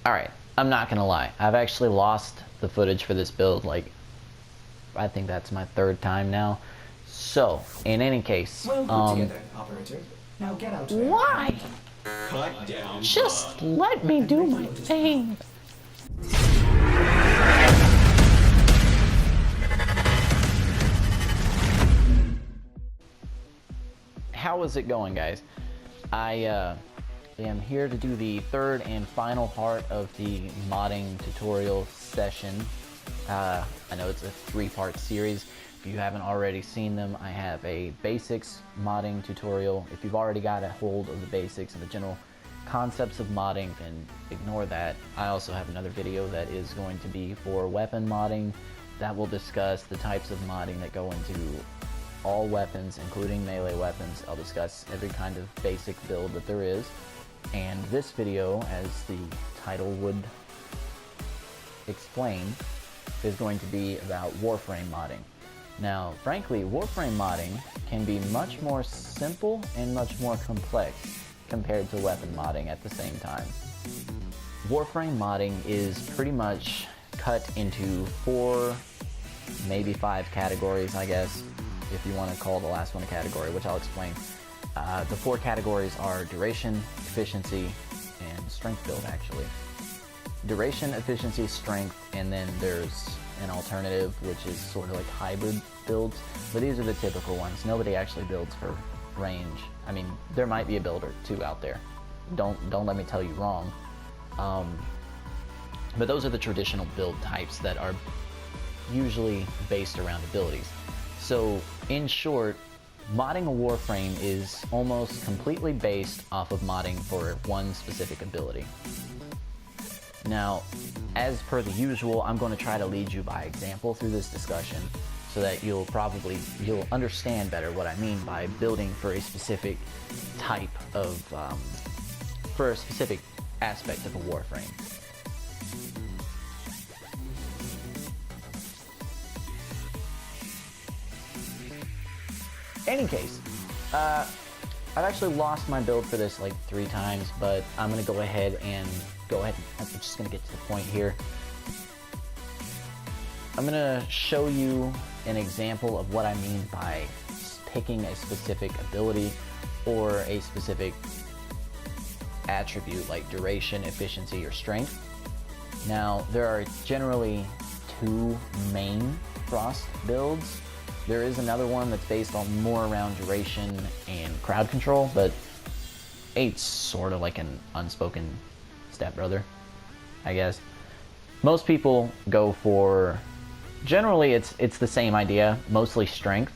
Alright, I'm not gonna lie. I've actually lost the footage for this build, like, I think that's my third time now. So, in any case, Well put together, operator. Now get out there. Why? Cut down. Just let me do my thing. How is it going, guys? I am here to do the third and final part of the modding tutorial session. I know it's a three-part series. If you haven't already seen them, I have a basics modding tutorial. If you've already got a hold of the basics and the general concepts of modding, then ignore that. I also have another video that is going to be for weapon modding that will discuss the types of modding that go into all weapons, including melee weapons. I'll discuss every kind of basic build that there is. And this video, as the title would explain, is going to be about Warframe modding. Now, frankly, Warframe modding can be much more simple and much more complex compared to weapon modding at the same time. Warframe modding is pretty much cut into 4, maybe 5 categories, I guess, if you want to call the last one a category, which I'll explain. The 4 categories are duration, efficiency, and strength build, actually. Duration, efficiency, strength, and then there's an alternative, which is sort of like hybrid builds, but these are the typical ones. Nobody actually builds for range. I mean, there might be a build or two out there. Don't let me tell you wrong. But those are the traditional build types that are usually based around abilities. So, in short, modding a Warframe is almost completely based off of modding for one specific ability. Now, as per the usual, I'm going to try to lead you by example through this discussion so that you'll understand better what I mean by building for a specific type of, for a specific aspect of a Warframe. Any case, I've actually lost my build for this like 3 times, but I'm going to go ahead and I'm just going to get to the point here. I'm going to show you an example of what I mean by picking a specific ability or a specific attribute like duration, efficiency, or strength. Now, there are generally 2 main Frost builds. There is another one that's based on more around duration and crowd control, but it's sort of like an unspoken stepbrother, I guess. Most people go for, generally it's the same idea, mostly strength,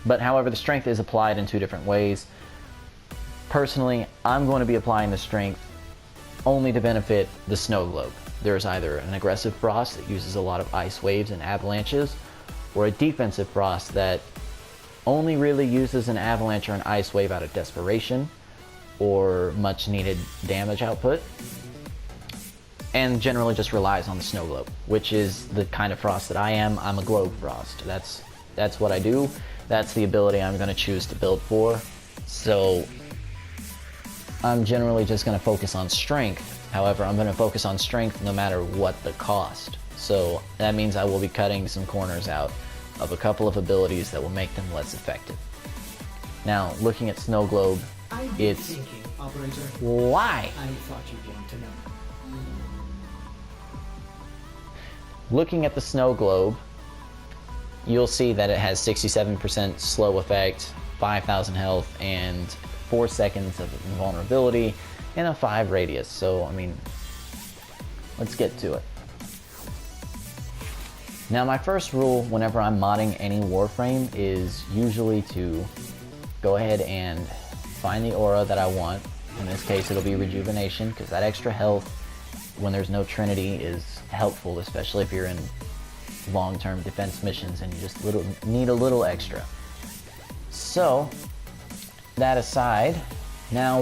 but however the strength is applied in 2 different ways. Personally, I'm going to be applying the strength only to benefit the snow globe. There's either an aggressive Frost that uses a lot of ice waves and avalanches, or a defensive Frost that only really uses an avalanche or an ice wave out of desperation or much needed damage output, and generally just relies on the snow globe, which is the kind of Frost that I am. I'm a globe Frost. That's what I do. That's the ability I'm going to choose to build for. So I'm generally just going to focus on strength. However, I'm going to focus on strength no matter what the cost. So that means I will be cutting some corners out of a couple of abilities that will make them less effective. Now, looking at Snow Globe, it's... Thinking, operator. Why? I thought you'd want to know. Looking at the Snow Globe, you'll see that it has 67% slow effect, 5,000 health, and 4 seconds of invulnerability, and a 5 radius. So, I mean, let's get to it. Now, my first rule whenever I'm modding any Warframe is usually to go ahead and find the aura that I want. In this case, it'll be Rejuvenation, because that extra health when there's no Trinity is helpful, especially if you're in long-term defense missions and you just need a little extra. So, that aside, now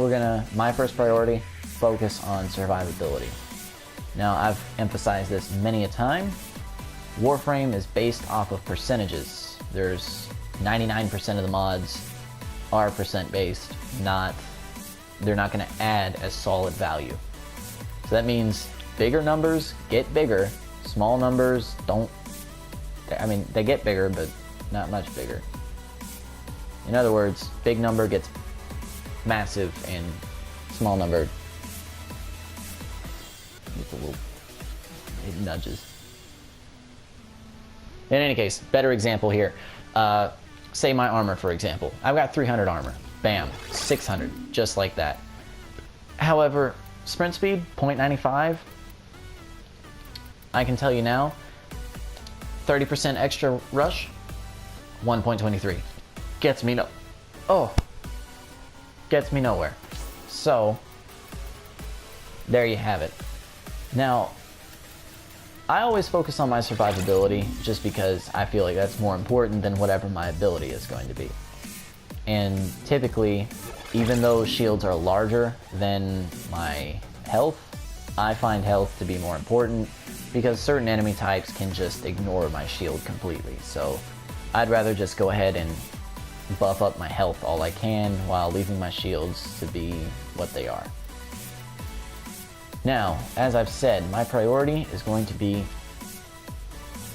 my first priority, focus on survivability. Now, I've emphasized this many a time. Warframe is based off of percentages. There's 99% of the mods are percent based, they're not going to add a solid value. So So that means bigger numbers get bigger, small numbers don't. I mean, they get bigger, but not much bigger. In other words, big number gets massive and small number gets a little, it nudges. In any case, better example here. Say my armor, for example. I've got 300 armor. Bam, 600, just like that. However, sprint speed, 0.95. I can tell you now, 30% extra rush, 1.23. Gets me gets me nowhere. So, there you have it. Now, I always focus on my survivability just because I feel like that's more important than whatever my ability is going to be. And typically, even though shields are larger than my health, I find health to be more important because certain enemy types can just ignore my shield completely. So I'd rather just go ahead and buff up my health all I can while leaving my shields to be what they are. Now, as I've said, my priority is going to be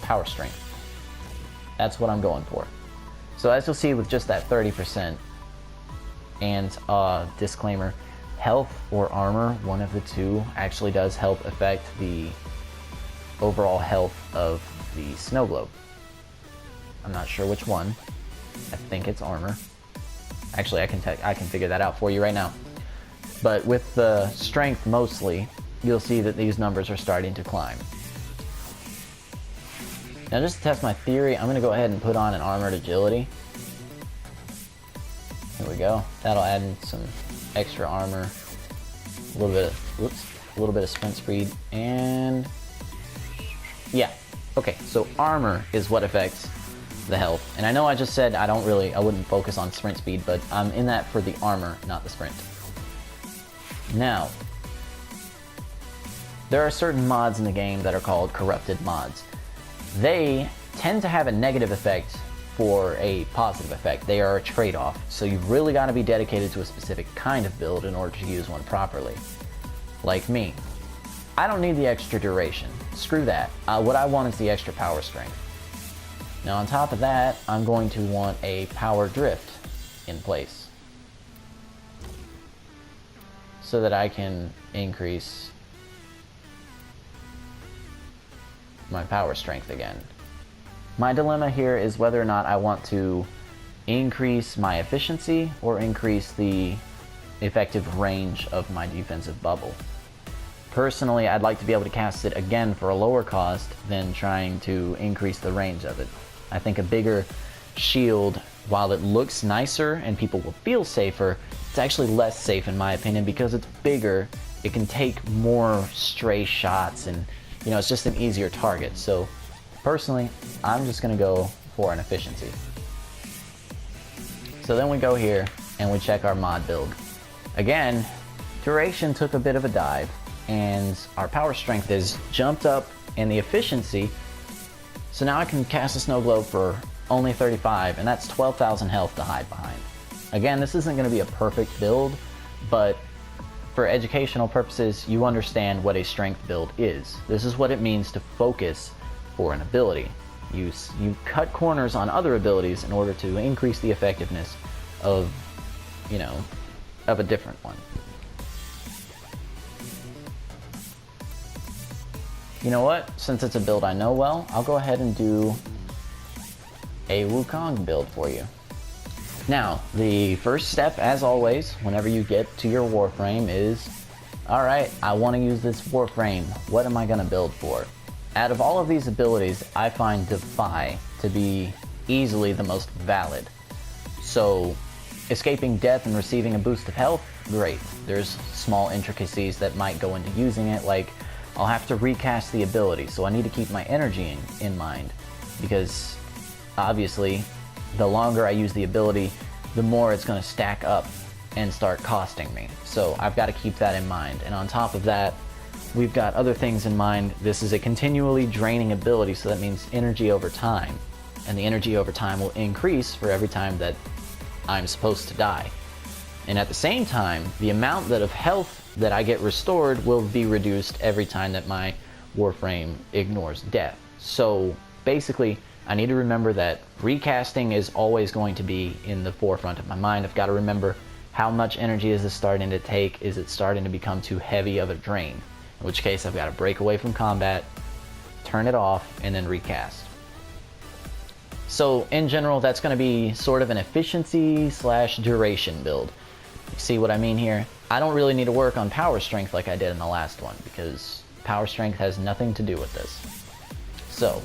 power strength. That's what I'm going for. So as you'll see with just that 30%, and disclaimer, health or armor, one of the two, actually does help affect the overall health of the snow globe. I'm not sure which one. I think it's armor. Actually, I can figure that out for you right now. But with the strength mostly, you'll see that these numbers are starting to climb. Now just to test my theory, I'm going to go ahead and put on an armored agility. There we go. That'll add in some extra armor, a little bit of sprint speed, and yeah. Okay, so armor is what affects the health. And I know I just said I wouldn't focus on sprint speed, but I'm in that for the armor, not the sprint. Now, there are certain mods in the game that are called corrupted mods. They tend to have a negative effect for a positive effect. They are a trade-off, so you've really got to be dedicated to a specific kind of build in order to use one properly. Like me. I don't need the extra duration. Screw that. What I want is the extra power strength. Now on top of that, I'm going to want a power drift in place so that I can increase my power strength again. My dilemma here is whether or not I want to increase my efficiency or increase the effective range of my defensive bubble. Personally, I'd like to be able to cast it again for a lower cost than trying to increase the range of it. I think a bigger shield, while it looks nicer and people will feel safer, it's actually less safe in my opinion because it's bigger. It can take more stray shots and it's just an easier target. So personally, I'm just gonna go for an efficiency. So then we go here and we check our mod build. Again, duration took a bit of a dive and our power strength is jumped up and the efficiency. So now I can cast a snow globe for only 35 and that's 12,000 health to hide behind. Again, this isn't gonna be a perfect build, but for educational purposes, you understand what a strength build is. This is what it means to focus for an ability. You cut corners on other abilities in order to increase the effectiveness of, of a different one. You know what? Since it's a build I know well, I'll go ahead and do a Wukong build for you. Now, the first step, as always, whenever you get to your Warframe is, alright, I want to use this Warframe. What am I going to build for? Out of all of these abilities, I find Defy to be easily the most valid. So, escaping death and receiving a boost of health, great. There's small intricacies that might go into using it, like I'll have to recast the ability, so I need to keep my energy in mind, because obviously, the longer I use the ability, the more it's going to stack up and start costing me. So I've got to keep that in mind. And on top of that, we've got other things in mind. This is a continually draining ability, so that means energy over time. And the energy over time will increase for every time that I'm supposed to die. And at the same time, the amount of health that I get restored will be reduced every time that my Warframe ignores death. So basically, I need to remember that recasting is always going to be in the forefront of my mind. I've got to remember how much energy is this starting to take? Is it starting to become too heavy of a drain? In which case I've got to break away from combat, turn it off, and then recast. So in general, that's going to be sort of an efficiency / duration build. You see what I mean here? I don't really need to work on power strength like I did in the last one, because power strength has nothing to do with this. So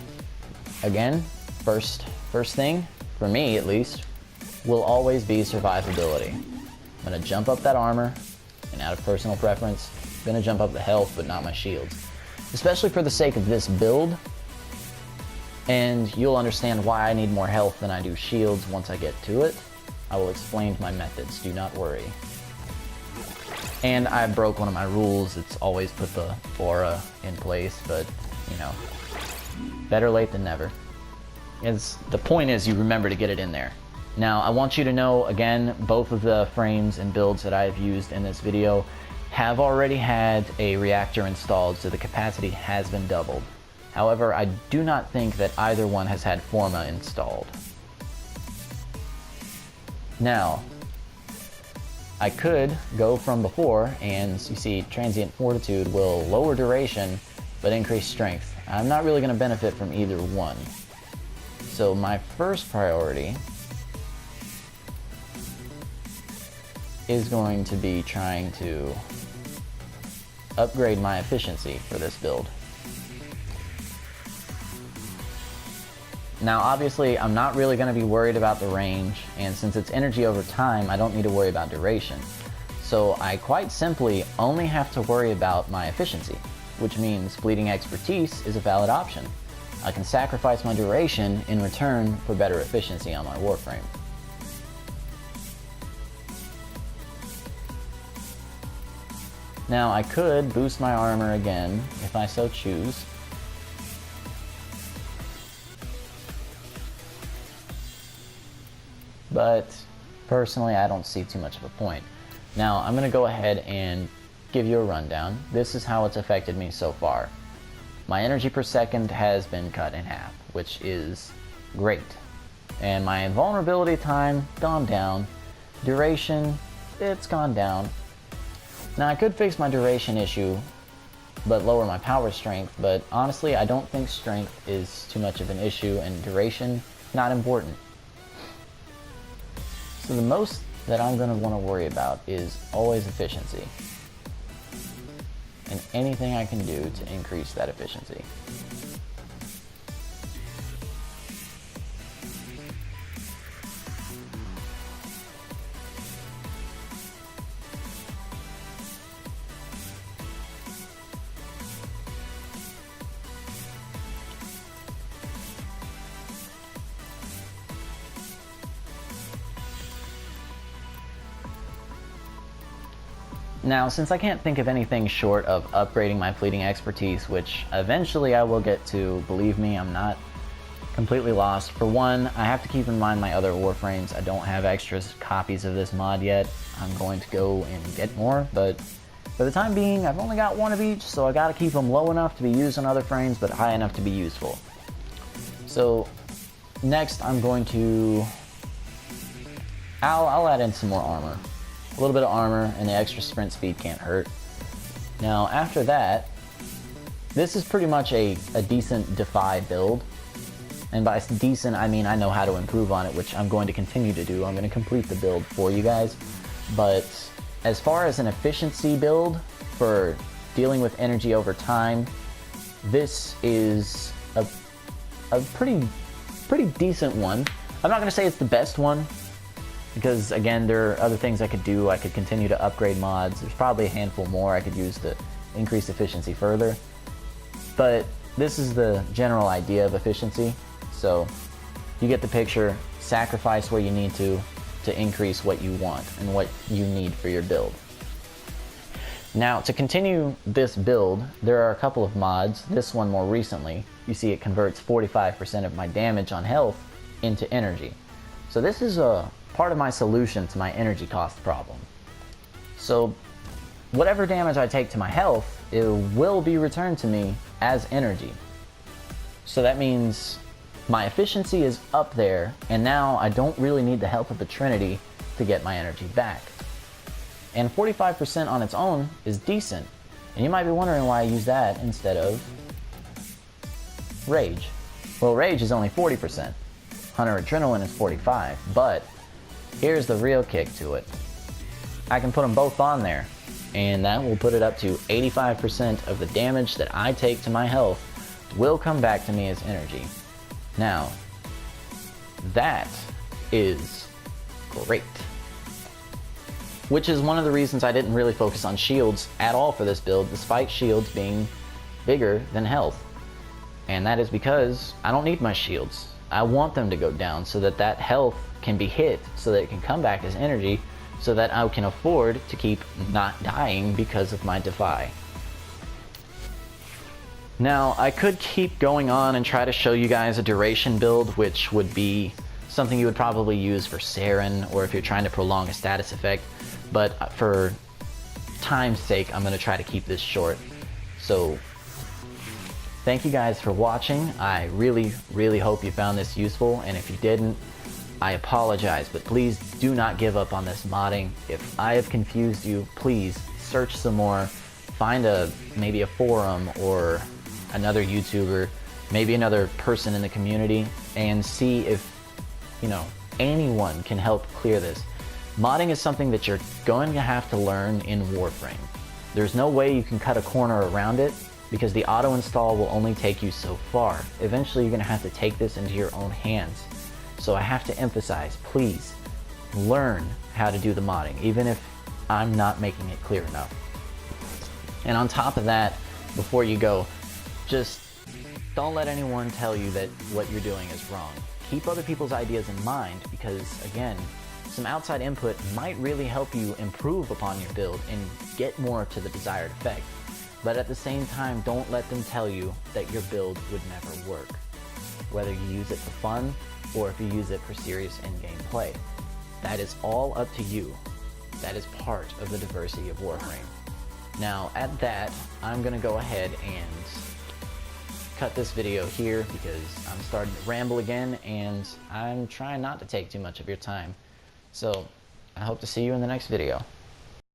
again, first thing, for me at least, will always be survivability. I'm going to jump up that armor, and out of personal preference, I'm going to jump up the health, but not my shields. Especially for the sake of this build, and you'll understand why I need more health than I do shields once I get to it. I will explain my methods, do not worry. And I broke one of my rules, it's always put the aura in place, but, you know, better late than never. The point is you remember to get it in there. Now, I want you to know, again, both of the frames and builds that I've used in this video have already had a reactor installed, so the capacity has been doubled. However, I do not think that either one has had Forma installed. Now, I could go from before, and you see Transient Fortitude will lower duration, but increase strength. I'm not really going to benefit from either one. So my first priority is going to be trying to upgrade my efficiency for this build. Now obviously I'm not really going to be worried about the range, and since it's energy over time, I don't need to worry about duration. So I quite simply only have to worry about my efficiency, which means Fleeting Expertise is a valid option. I can sacrifice my duration in return for better efficiency on my Warframe. Now I could boost my armor again if I so choose. But personally I don't see too much of a point. Now I'm going to go ahead and give you a rundown. This is how it's affected me so far. My energy per second has been cut in half, which is great. And my invulnerability time gone down. Duration, it's gone down. Now I could fix my duration issue, but lower my power strength, but honestly I don't think strength is too much of an issue, and duration, not important. So the most that I'm going to want to worry about is always efficiency. And anything I can do to increase that efficiency. Now, since I can't think of anything short of upgrading my Fleeting Expertise, which eventually I will get to, believe me, I'm not completely lost. For one, I have to keep in mind my other Warframes. I don't have extra copies of this mod yet. I'm going to go and get more, but for the time being, I've only got one of each, so I gotta keep them low enough to be used on other frames, but high enough to be useful. So, next I'm going to... I'll add in some more armor. A little bit of armor, and the extra sprint speed can't hurt. Now, after that, this is pretty much a decent Defy build. And by decent, I mean I know how to improve on it, which I'm going to continue to do. I'm going to complete the build for you guys. But as far as an efficiency build for dealing with energy over time, this is a pretty decent one. I'm not going to say it's the best one, because again, there are other things I could do. I could continue to upgrade mods. There's probably a handful more I could use to increase efficiency further. But this is the general idea of efficiency. So you get the picture. Sacrifice where you need to increase what you want and what you need for your build. Now, to continue this build, there are a couple of mods. This one more recently. You see it converts 45% of my damage on health into energy. So this is a part of my solution to my energy cost problem. So whatever damage I take to my health, it will be returned to me as energy. So that means my efficiency is up there, and now I don't really need the help of the Trinity to get my energy back. And 45% on its own is decent. And you might be wondering why I use that instead of Rage. Well, Rage is only 40%. Hunter Adrenaline is 45, but here's the real kick to it. I can put them both on there, and that will put it up to 85% of the damage that I take to my health will come back to me as energy. Now, that is great. Which is one of the reasons I didn't really focus on shields at all for this build, despite shields being bigger than health. And that is because I don't need my shields. I want them to go down so that that health can be hit, so that it can come back as energy, so that I can afford to keep not dying because of my Defy. Now, I could keep going on and try to show you guys a duration build, which would be something you would probably use for Saren, or if you're trying to prolong a status effect, but for time's sake, I'm going to try to keep this short. So, thank you guys for watching. I really, really hope you found this useful, and if you didn't, I apologize, but please do not give up on this modding. If I have confused you, please search some more, find maybe a forum or another YouTuber, maybe another person in the community, and see if, anyone can help clear this. Modding is something that you're going to have to learn in Warframe. There's no way you can cut a corner around it, because the auto install will only take you so far. Eventually you're going to have to take this into your own hands. So I have to emphasize, please learn how to do the modding, even if I'm not making it clear enough. And on top of that, before you go, just don't let anyone tell you that what you're doing is wrong. Keep other people's ideas in mind, because again, some outside input might really help you improve upon your build and get more to the desired effect. But at the same time, don't let them tell you that your build would never work, whether you use it for fun or if you use it for serious in-game play. That is all up to you. That is part of the diversity of Warframe. Now, at that, I'm gonna go ahead and cut this video here because I'm starting to ramble again, and I'm trying not to take too much of your time. So, I hope to see you in the next video.